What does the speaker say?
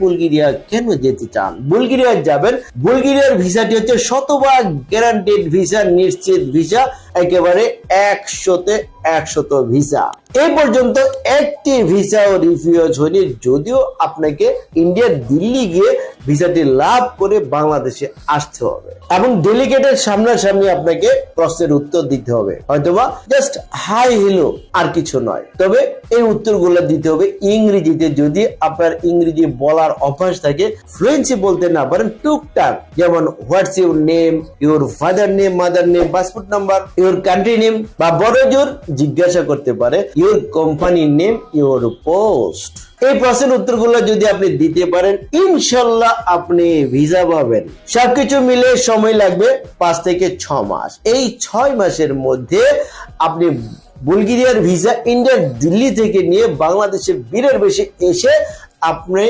Bulgaria কেন যেতে চান? বুলগেরিয়া যাবেন, বুলগেরিয়ার ভিসাটি হচ্ছে শতভাগ গ্যারান্টেড ভিসা, নিশ্চিত ভিসা, একেবারে 100% ভিসা। এই পর্যন্ত একটি ভিসাও রিফিউজ হয়নি, যদিও আপনাকে ইন্ডিয়ার দিল্লি গিয়ে ভিসাটি লাভ করে বাংলাদেশে আসতে হবে এবং ডেলিগেটের সামনাসামনি আপনাকে প্রশ্নের উত্তর দিতে হবে, হয়তোবা জাস্ট হাই হেলো, আর কিছু নয়। তবে এই উত্তরগুলো দিতে হবে ইংরেজিতে। যদি আপনার ইংরেজি বলার অভ্যাস থাকে, ফ্লুয়েন্সি বলতে না পারেন, টুকটাক, যেমন what's your name, your father name, mother name, passport number, your country name, বা বড় জোর জিজ্ঞাসা করতে পারে your company name, your post. এই প্রশ্নের উত্তরগুলো যদি আপনি দিতে পারেন, ইনশাল্লাহ আপনি ভিসা পাবেন। সবকিছু মিলে সময় লাগবে 5 থেকে 6 মাস। এই 6 মাসের মধ্যে আপনি বুলগেরিয়ার ভিসা ইন্ডিয়ার দিল্লি থেকে নিয়ে বাংলাদেশে বীরের বেশে এসে আপনি